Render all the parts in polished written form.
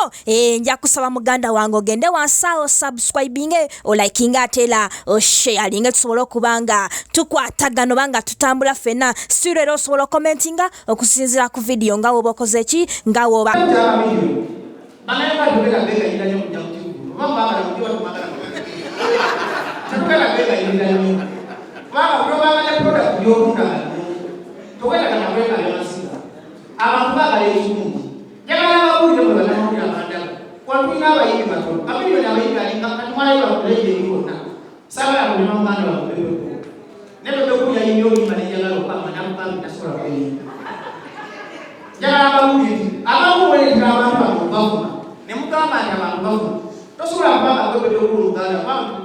kino nja kusaba muganda wange ogende wansawo subscribing o liking atela o sharing tusobola okubanga tukwatagano banga tutambula fena sirero osobola commentinga okusinzira ku video nga woba okoze ki nga woba abantu bagala ekimungi njagala ababuulire mwe banamawulire abandala watulina abayimbi batono kamiliyoni abayimbi alinga katumalayo bakuleje eri bonna saagala kulema muganda wange Bebeku ne Bebeku yayimbi oluyimba nenjagala okukamba namugambi tasobola kuyimba njagala ababuulire ababuuletera abantu bano bavuma ne mugamba nti abantu bavuma tosobola kubanga gwe Bebeku oluganda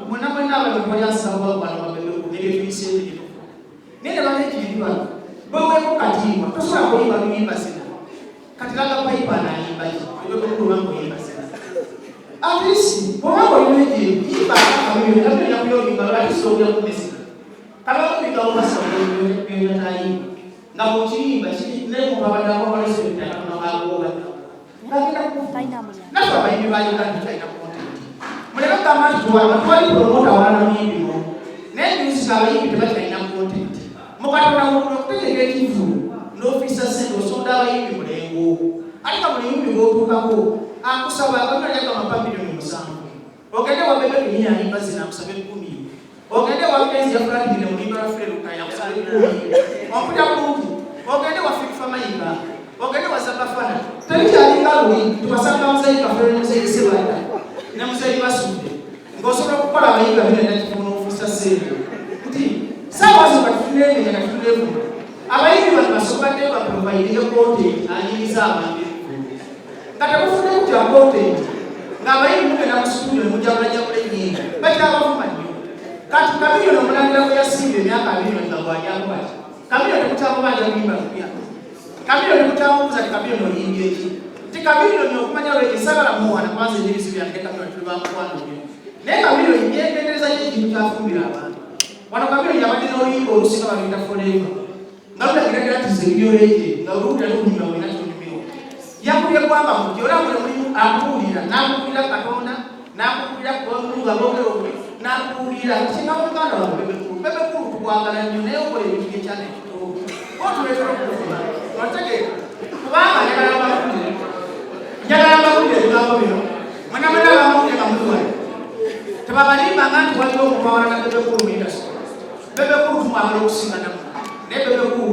mwena mwena abantu balyansaba bano ba Bebeku nebyetuyiseeyo gino naye ne banekiribano bweweeko katiibwa tosobola kuyimba luyimba sena kati laga payipa anayimba ebyokulubanga oyimba sena atisi bwobanga olina ejembi yimba akamiliyoni kamiliyoni yakuyoluyimba lwatisi ogera kumesina kabakubiga obasabyonatayimba nga bwokiyimba nafe abayimbi bayuganda talina kontenti muleme kugamba nti twali promota walana muyimbimo naye nyusika abayimbi tebatalina kontenti mukatonda okutegeka ekivu n'ofisa sente osonda abayimbi mulengo alika mulimbi gwotuukako akusaba akamalaga amapamiliyoni 7 ogende wa Bebeku yenye ayimba zina akusaba 10 ogende wa Kenzi yafulatire mulimba lwa Freruka yakusaba 10 omuja kumpi ogende wa Fifa Mayimba ogende wa Zabafana telikyalinga luli tubasanga muzeyi kafere muzeyi Sebanda ne muzeyi Basude ng'osobola okukola abayimba binenda kifu n'ofisa sente nti sawa zibatufunenge nga tufunemu abayimbi bano basobadde baprovaidinga kontenti anyiriza abantu nga temufunemu kya kontenti ng'abayimbi mugenda mu studio nemujabulajabula ennyingi bakyabavuma nnyo kati kamiliyoni omulandira bwe yasimba emyaka 2 nga bwajjamu bati kamiliyoni temukyamubanja kuyimba lupya kamiliyoni temukyamubuuza ti kamiliyoni oyimbye eki ti kamiliyoni okumanya lweki sagala muwana kwanza enjirizi byange kamiliyoni tuli bamukwano nnyo naye kamiliyoni byengendereza nyo ekintu kyafumbira abantu wano kamiliyoni yabadde n'oluyimba olusinga bagenda Forever nga lulagiragira nti zebyoleje nga oluwulira lukunyuma wena kyonyumiro yakubye kwamba muti olabule mulimu akuwulira n'akuwulira Katonda n'akuwulira kubamunga bogerogwe n'akuwulira kisinga muganda wa Bebeku tukwagala nnyo naye okola ebintu byekyana ekitoogo otuleetera okuvuma otegeera kubanga njagala mbawulire ebigambo bino mwena mwena abamawulire bamuliwale tebabalimbanga nti waliwo omupawala na Bebeku lumindasi Bebeku tumwagala okusinganamu naye Bebeku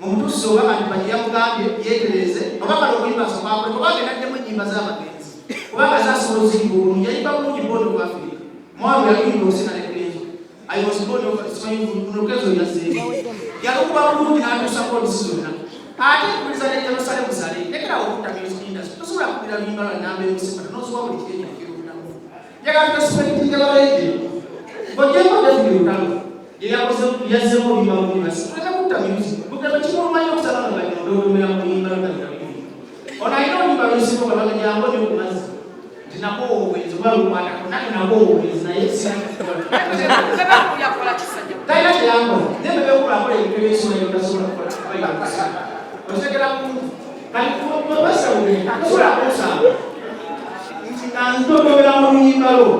mumutuusize oba bantu bajja yamugambye yeetereze oba kale okuyimba sobaakole kubanga enaddemu ennyimba z'abagenzi kubanga zasobola oziyimba obulungi yayimba bulungi booni of Africa mwalu yaluyimba okusinga nekerezo ayosibonimulokezo yazeeyo yalukuba bulungi n'atuusako olusi zonna ate kubuliza ne Jerusalemu sale lekerawo okutta music industry tosobola kubira luyimba lwa namba emusimata n'osoba buli kirenya kirunamu njagala tuespektinga baleje ng'ogyeko David Lutalo yazzeemu oluyimba mulibasi tuleka kutta music bugamba kimulumanyi okusaba nga banyondolumira mu luyimba lwagalimu ono alina oluyimba lwesiba nga lwagajango nyokumazi nti nako obwezi oba lukwatako nake nako obwezi naye talina kyeyankola naye Bebeku akola ebintu ebyekisobola tasobola kukola otegera muntu kati basawule tosobola kunsanga nti nanzitogobera mu luyimba lwo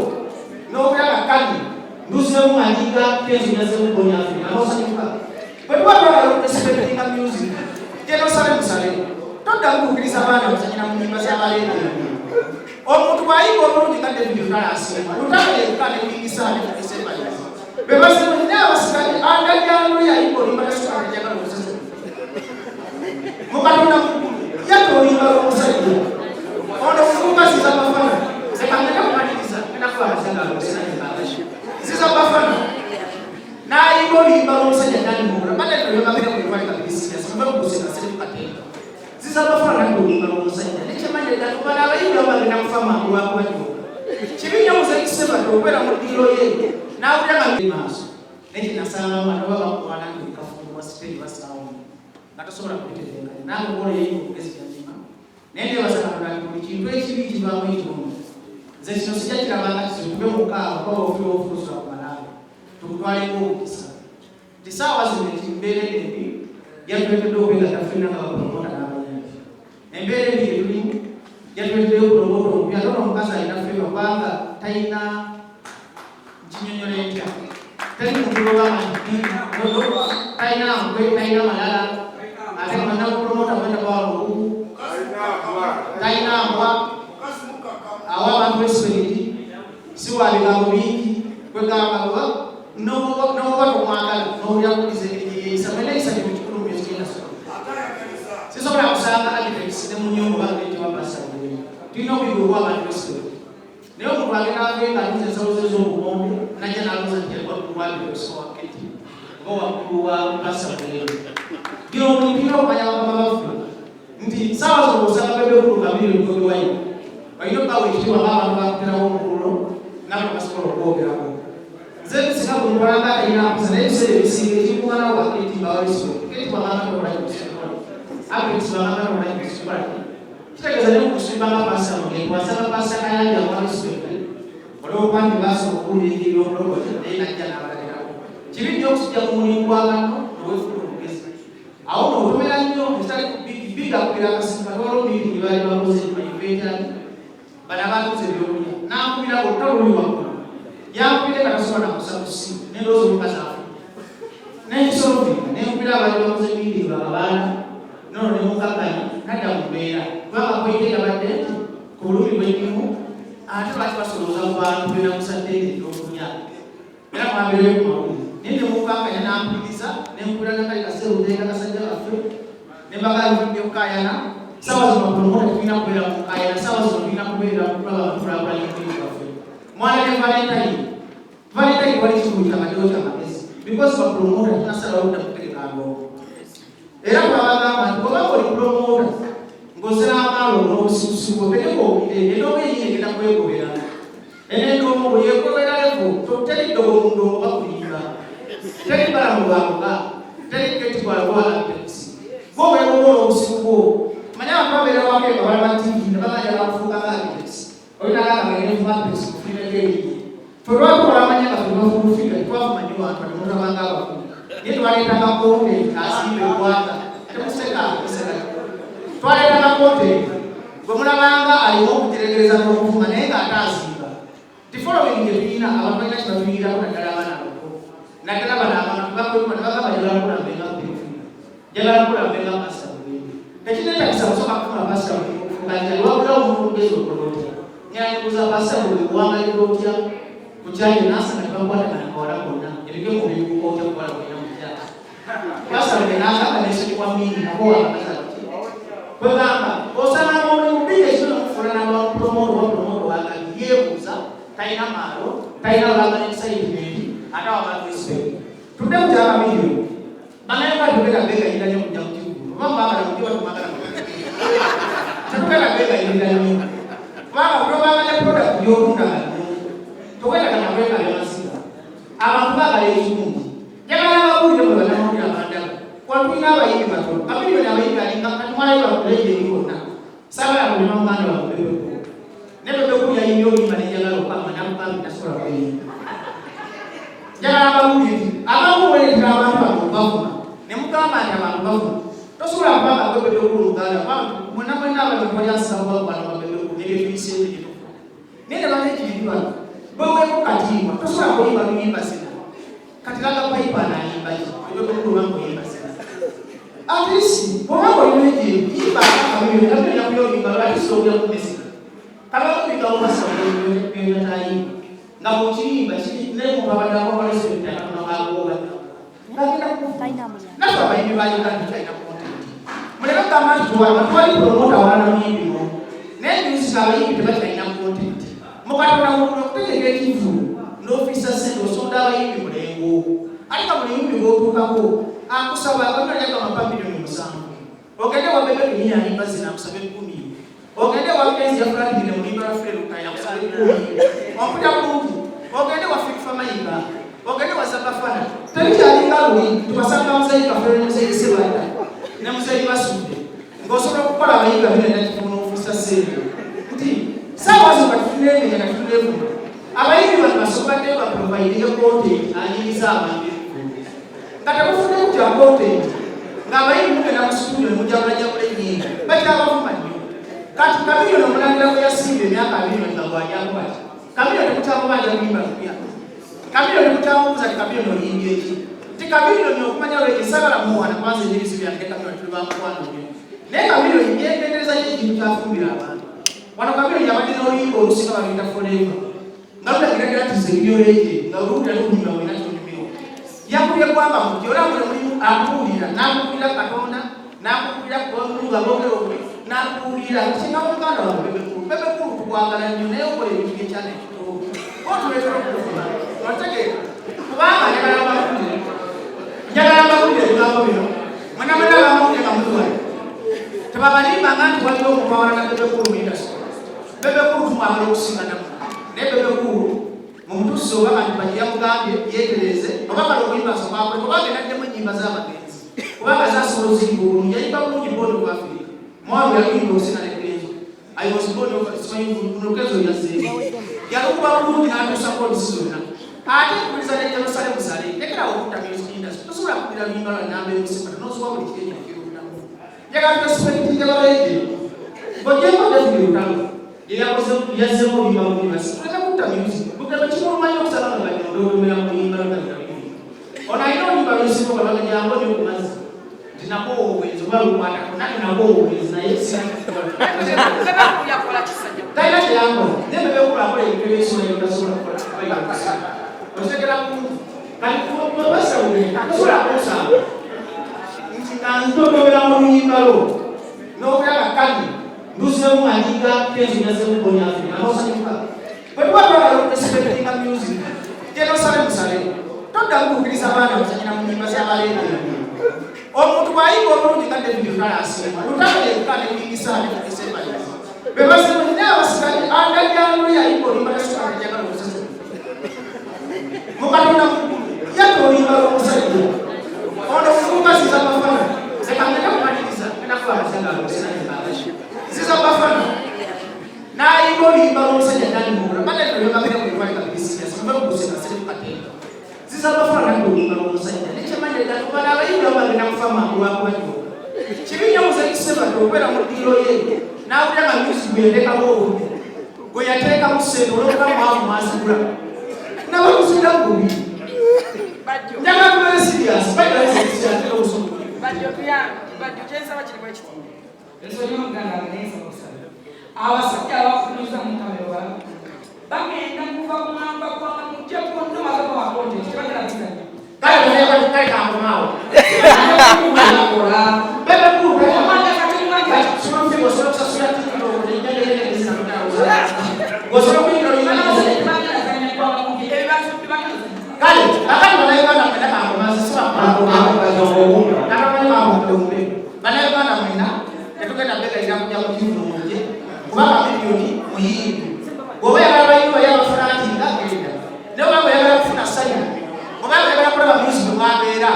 n'obulaba kali nduzimu andika Kenzi yazemu boni Africa abasanyuka bwe twagala okurespektinga music Jerusalemu sale todda kukkiriza abaana basanyira mu nnyimba z'abaleege omuntu bw'ayimba obulungi nga David Lutalo asinga Lutalo yekka ne kuyingisa ne kukisemba be basema naye abasigaye agajjalo yayimba oluyimba tasukala njagala omusajja mukatonda mukulu yadde oluyimba lw'omusajja ono kukasiza bafana sekangenda kumaliriza genda kuba abasagala osenaibagasha ziza bafana n'ayimba oluyimba lw'omusajja nandimugula baddeoyogabira kulwalika bibisiya samabaguseka sere kukatenga ziza bafana nandi oluyimba lw'omusajja nekyemanya ddala kubala abayimbi abagenda kufa mangu lwakubanyoga kibinya muzekisebadde okubeera mu ddiiro ye n'awulira nga maaso naye nasanga mwana oba bakwana ndikafumbwa siperi basaawo nga tosobola kubiterenga nange okola eyimba okugezi kyanyima naye ndebaza Katonda nti buli kintu ekibi kivaamu ekirungi nze kino sijja kirabanga kisitube mukaaga kuba ofira ofulusula ku malaalo tukutwaleko omukisa nti saawa zino embeera embi yatuletedde okwegatta ffenna nga bapromota n'abayambi embeera embi gyetulimu yatweddeyo kuloboto yatona omukazi alina feba kubanga talina kinyonyola entya tali mukuloba talina nkwe talina malala ate mwana kupromota kwenda bawalugu talina mbwa awa abantu besibiriti siwa bigambo bingi kwegamba noba tomwagala nowulyakuliza eyisa mwena eyisa kyekikulu muyekigenda sisobola kusanga advocates ne munyongo bagetiwa basabule tulina obuyigo obwabantu besibiriti naye omuntu agenda agenga aluza ensalo ze z'obuwombe najja naluza nti alikuwa kuwabiosowaketi ngaowakulu wa basabule gino omuntu ina okumanya bakama baffe nti saawa zino osanga bebekulukamiri olugobewayo balina okubawa ekitiibwa ng'abantu bakuterawo omukululo nabo basobola okwogerako nze bisinga buli mulanga alina mpisa naye ebiseera ebisinga ekikuwanawo baketi bawaliso keti bwagamba nolaikusikola abekisi bagamba nolaikusikola kitegeeza ne mukusumba nga pasa mugendo wasanga pasa kayanja mwalisweke olwokuba nti basobola okuwulira engeri y'omulogoti naye najja n'abalagirako kibi nnyo okusujja mu mulimu gw'abantu nowefuna omugezi awo nootomera nnyo ekitali bigakubira akasimu katola omiiti gye baali bakoze manifetani bana batuze ebyokulya nankubira olutalo luli waggulu yankubire katasobola nakusa ku ssimu nendowooza omukazi afu nenkisolvika nenkubira abaali bakoze miitingi bakabaana nono nemukakanya nadda mu mbeera kubanga kwetera badde nti ku bulumi bwennimu ate lwaki basolooza ku bantu benakusaddeete ekyokulya era mwabeereyo ku mawulire naye nemukakanya nampuliriza nenkubira nakali kaseruteeka kasajja baffe nebagaalivudde okukayana sawa zino promota tulina kubeera mu kukayana sawa zino tulina kubeera kulaba bakulaakulanya emirimu baffe mwana ne valentine wali kikulu kyamadewo kyamagezi because bapromota tunasalawo dda kutegeka ndongo era twabagamba nti obanga oli promota ng'osera amaalo n'obusibusibu otegeka obulire endongo enyini egenda kwegobera enendongo yegoberalevo teri ddogo mu ndongo bakulimba teri bala mu lwaluga teri ketibwalawalapeksi gwobeegogola obusibu bwo manya abantu babeera wake nga bali bativi ne baganja bakufuuka nga apeksi olinagamba ngenenva apeksi kufinegeeyi twetwakola amanya nga twebafulufika tetwafumanyi wantu atemutabanga abakulu naye twaleetanga kontenti asimba eggwanga temuseka twaleetanga kontenti gwe mulabanga alina okuteregereza n'okufuma naye ng'ate azimba tifolowing gye tulina abantu balina kibatuyirirako naddala abaana abako naddala bano abantu bakwema ne bagamba jagala kulambenga mpeefuna jagala kulambenga pasitawulende tekineetagisa kusooka kufuna pasitawulende okufugajali wabula omuntu mugezi okola otya nyanyibuza pasitawulende kuwangalira otya kukyali nasanga tebakwatagana kawala konna ebige mu bibuka otya kukola kulina mukyala pasitawulende nasanga nesukibwa mingi nabo wabagaza kwegamba osanga omulimu bingi ekino okufuula nabapromoto wapromoto wagali yeebuuza talina maalo talina olagana excitement ate wabantu respect tudde mukyala miliyo banaye batubegabegayira nyo kujja mu kigulu oba mbagala mujiba tumagala tetubegabegayirira nyo kubanga tobagala product gyotundagala towetagana kwekala masiga abantu bagala ekirungi jagala abawulire mwe banamawulire abandaga watulina abayimbi batono kamiliyoni abayimbi alinga katumalayo bakuleje yonna sabala kulima muganda wakubebeko nebebeko yayimbi oyimba nejagala okama namukambi tasobola kweyimba jagala abawuliretera abantu abo bafuna nemugamba nti abantu bafuna tosobola kubanga kwebebeko oluganda mwena mwena abantu balyasabaana babebeko nebyebiyisente gyetufuna naye nebanekiribibano bweweko katiibwa tosobola kuyimba luyimba sena kati laga payipa anayimbayo ebebeko olwanga oyimba sena atisi bwobanga olimeje yimba akamiliyoni nabyonakuyobinga lwatisi obya kumesika kabakubiga mumasabyoyatayimba nga bwokiyimba nemukabadakwabalesebetakanagagoba ngagenda kufa nafe abayimbi bayuganda talina kontenti muleme kugamba nti twali promota walala muyimbino naye nyusika abayimbi tebatalina kontenti mukatonda okutegeka ekivulu n'ofisa sente osonda abayimbi mulengo ate nga muliyimbi gwotuukako akusaba akanalyaga amapamiliyoni 7 ogende wabebe kenyini ayimba zina akusaba 10 ogende wakenzi yafulatire mulimba lwaferukaya akusaba 10 ompulya bulungi ogende wafikifa mayimba ogende wasabafana telikyalinga luli tubasanga muzeyi kafere nemuzeyi sebata ne muzeyi basudde ng'osobola okukola abayimba binenda kifuna ofisa sente nti saawa zo katufunenenya katufunefuna abayimbi bano basobadde baprovaidinga kontenti anyiriza abantu nga tebufune kutya kontenti ng'abayimbi mugenda mu situdiyo nemujabulajabula ennyingi bakyabavuma nnyo kati Kamiliyoni omulangira bwe yasimba emyaka 2 nga bw'ajyangu bati Kamiliyoni mukyamubanja kuyimba lupya Kamiliyoni mukyamubuuza ti Kamiliyoni oyimbye ki ti Kamiliyoni okumanya lwe nsagala muwana kwanza ebyebisi byange Kamiliyoni tuli bamukwano nnyo naye Kamiliyoni yeegendereza nnyo ekintu kyafumbira abantu wano Kamiliyoni yabadde n'oluyimba olusinga baluyita Forever nga lulagiragira nti sebiryoleje nga oluwulira lukunyuma wena kyonyumirwa yakubye eggwanga mu gye olabule mulimu akuwulira n'akuwulira Katonda n'akuwulira kubamuga boogera obuli n'akuwulira kisinga muganda wawe Bebekulu tukwagala nnyo naye okola ebintu byekyana ekitoogo otuleetera okukufuna otegeera kubanga njagala mbawulire ebigambo bino mwena mwena bamawulire bamuliwale tebabalimbanga nti waliwo okupawalana Bebekulu mu indasitule Bebekulu tumwagala okusinganamu naye Bebekulu mu mutuusi oba bantu bajje yamugambye yeetereze oba kale okuyimba sokaakole kubanga enaddemu ennyimba z'abagenzi kubanga zasobola oziyimba obulungi yayimba bulungi booni mu Afrika mwawe yakuyimba okusinga nekenzo I was born of Nukezo Yazeli. Yalukuba bulungi n'atuusako olusi zonna. Ate kubuliza ne Jerusalemu sale. Lekera okuta music industry. Tosobola kubira luyimba lwa Nambe Music n'ozuba buli kiri ekirundamu. Njagala tuspect njabaleje. Bojjeko David Lutalo. Yazzeemu oluyimba mu university. Tuleka kutta music. Bugamba kimulumanyi okusala nga bajjondolomera mu luyimba lwa David. Ono alina oluyimba lw'ensinga olwaga jangu nnyo ku mazzi. Tinako obwenzi oba lukwatako nake nako obwenzi naye talina kyeyankola naye Bebekulu akola ebintu eby'ensonga tasobola kukola otegera kati basawule tosobola kunsanga nti nga ntodobera mu luyimba lwo n'obulaba kali nduseemu anyiga kenzo yazemu Boni Africa n'osanyuka bwe tuba twagala okuspectinga music gyenosale musale toddamu kukkiriza abaana basanyira mu nnyimba z'abaleegera omuntu bw'ayimba obulungi nga David Lutalo asinga Lutalo yekka n'ebiyigisa n'ebiyigisa bebasimu n'abasirani agajjalo yayimba oluyimba lw'esukali njagala omusajja mu Katonda mukulu yata oluyimba lw'omusajja ono mufuuka ziza bafana zekangenda kumaliriza ziza bafana n'ayimba oluyimba lw'omusajja ndani mubula banalyogabira ku lwalika bibisiyasi mubekugusika siri kukatenga ziza bafana nandi oluyimba lw'omusajja nekyemanyirira kubala abayimba bagenda kufa mangu lwakubanyoka kibinya muzekisebadde okubeera mu ddiiro ye n'awulira nga music bweyatekamu obudde gwe yateekamu ssente olw'okubamu mwazigula n'abakuzinda bubi njagala tubeere serious baidaaisiyatera obusobozi ensonyi omuganda aganayinza okusala abasajja abafunuza mu kamewa bagenda kuva ku mwamba gwanga mujja kunnoma gabawakote kibagera bisajja kale kankomaawo Bebekulu kale akati banauganda mwena kankomaazi banauganda mwena tetugenda begaira kujja mu kivuunje kuba Kamiliyoni muyimbi bw'oba yagala bayimba yabafulati nga genda naye obanga oyagala kufuna ssanya obanga oyagala kulaba music mwabeera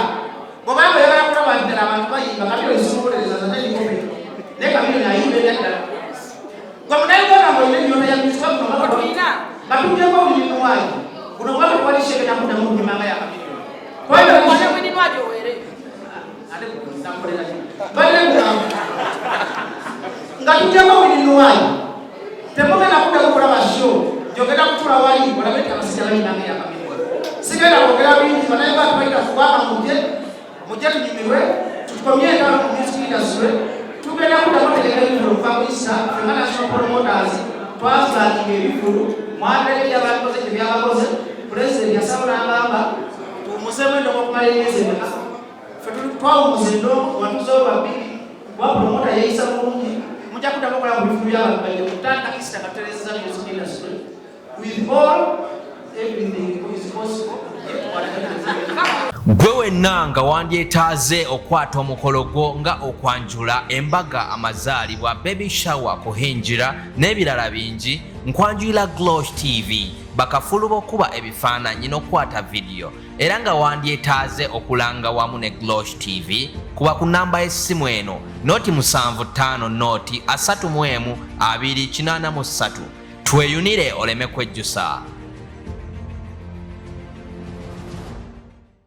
bw'obanga oyagala kulaba nti ddala abantu bayimba Kamiliyoni zimuwolereza zatenikome naye Kamiliyoni ayimba ebyadala gwe munauganda ng'olina ennyonta ya music batugyeko bulimuwayi guno mwaka kubalishekenya kudamu mumanga ya Kamiliyoni nga tugyeko bulimuwayi temugenda kudamu kulaba show gyogenda kutula wali olabe nti abasajja bayimanga ya Kamiliyoni sigenda kwogera bingi banauganda tubayita kubanga mujje tunyumirwe tukomye entalo mu music industry tugenda kudamu tegekenyulo okuva ku isa fenga national promoters twafulakinga ebivulu mwandereja abakoze tebyabakoze pulezidenti yasabula agamba tuwumuzemu endomo okumala emyezi emeka fe twawumuza endomo watuzewo babiri kuba promota yeyisa bulungi mujja kudamu okola mu bifulu byabagajja kutandika isita katerezeza music industry with all everything is possible gwe wenna nga wandyetaaze okwata omukolo gwo nga okwanjula embaga amazaalibwa baby shower kuhinjira n'ebirala bingi nkwanjulira Glosh TV bakafulu b'okuba ebifaananyi n'okwata vidiyo era nga wandyetaaze okulanga wamu ne Glosh TV kuba ku namba y'essimu eno noti 75 noti 31 283 tweyunire oleme kwejjusa